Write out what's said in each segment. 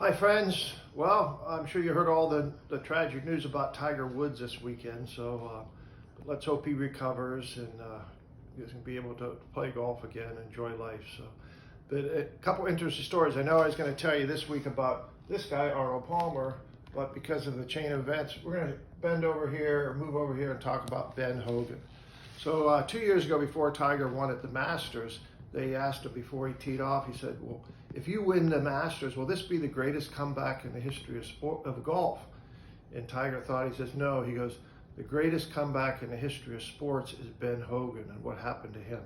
Hi friends, well, I'm sure you heard all the tragic news about Tiger Woods this weekend, so let's hope he recovers and he's going to be able to play golf again, enjoy life. So, but a couple interesting stories. I know I was going to tell you this week about this guy, Arnold Palmer, but because of the chain of events, we're going to bend over here or move over here and talk about Ben Hogan. So 2 years ago, before Tiger won at the Masters, they asked him before he teed off, he said, well, if you win the Masters, will this be the greatest comeback in the history of golf? And Tiger thought, he says, no. He goes, the greatest comeback in the history of sports is Ben Hogan and what happened to him.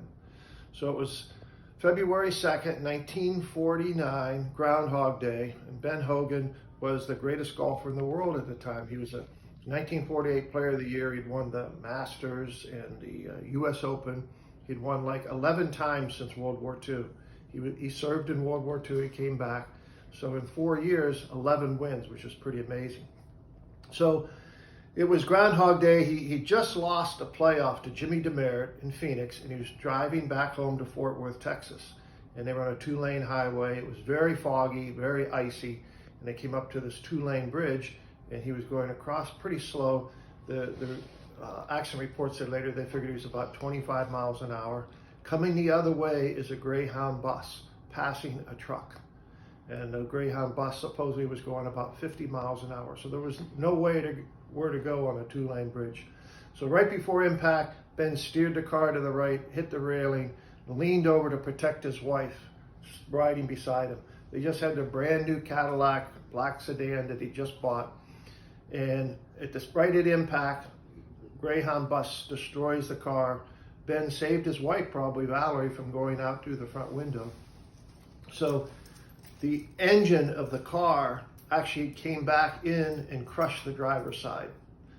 So it was February 2nd, 1949, Groundhog Day, and Ben Hogan was the greatest golfer in the world at the time. He was a 1948 Player of the Year. He'd won the Masters and the U.S. Open. He'd won like 11 times since World War II. He served in World War II, he came back. So in 4 years, 11 wins, which is pretty amazing. So it was Groundhog Day. He just lost a playoff to Jimmy DeMeritt in Phoenix, and he was driving back home to Fort Worth, Texas. And they were on a 2-lane highway. It was very foggy, very icy, and they came up to this 2-lane bridge, and he was going across pretty slow. The accident report said later they figured he was about 25 miles an hour. Coming the other way is a Greyhound bus passing a truck. And the Greyhound bus supposedly was going about 50 miles an hour. So there was no way where to go on a 2-lane bridge. So right before impact, Ben steered the car to the right, hit the railing, leaned over to protect his wife riding beside him. They just had their brand new Cadillac black sedan that he just bought. And right at impact, Greyhound bus destroys the car. Ben saved his wife, probably Valerie, from going out through the front window. So the engine of the car actually came back in and crushed the driver's side.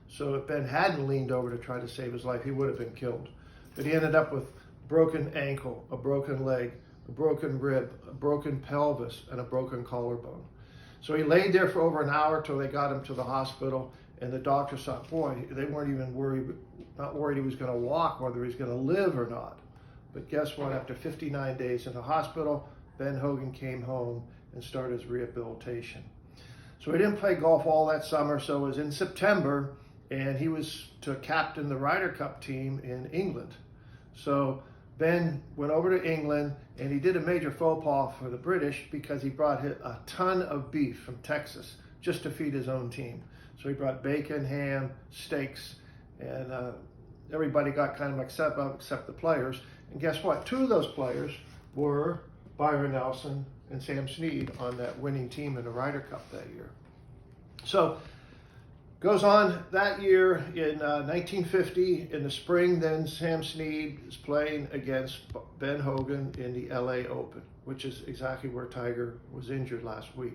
So if Ben hadn't leaned over to try to save his life, he would have been killed. But he ended up with a broken ankle, a broken leg, a broken rib, a broken pelvis, and a broken collarbone. So he laid there for over an hour till they got him to the hospital. And the doctors thought, boy, they weren't even not worried he was going to walk, whether he was going to live or not. But guess what? After 59 days in the hospital, Ben Hogan came home and started his rehabilitation. So he didn't play golf all that summer, so it was in September, and he was to captain the Ryder Cup team in England. So Ben went over to England, and he did a major faux pas for the British because he brought a ton of beef from Texas just to feed his own team. So he brought bacon, ham, steaks, and everybody got kind of except the players. And guess what? 2 of those players were Byron Nelson and Sam Snead on that winning team in the Ryder Cup that year. So goes on that year in 1950 in the spring. Then Sam Snead is playing against Ben Hogan in the LA Open, which is exactly where Tiger was injured last week.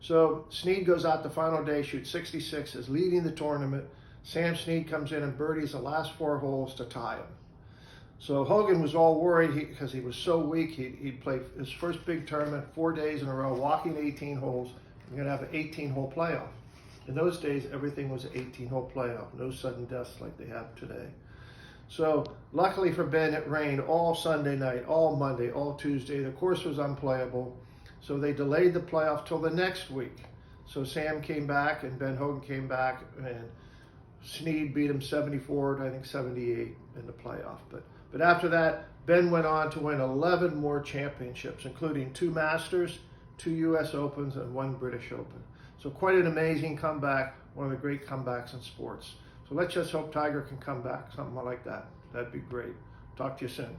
So Snead goes out the final day, shoots 66, is leading the tournament. Sam Snead comes in and birdies the last 4 holes to tie him. So Hogan was all worried because he was so weak. He'd played his first big tournament 4 days in a row, walking 18 holes. We're going to have an 18-hole playoff. In those days, everything was an 18-hole playoff, no sudden deaths like they have today. So luckily for Ben, it rained all Sunday night, all Monday, all Tuesday. The course was unplayable. So they delayed the playoff till the next week. So Sam came back and Ben Hogan came back, and Snead beat him 74 to I think 78 in the playoff. But after that, Ben went on to win 11 more championships, including 2 Masters, 2 U.S. Opens, and 1 British Open. So quite an amazing comeback, one of the great comebacks in sports. So let's just hope Tiger can come back, something like that. That'd be great. Talk to you soon.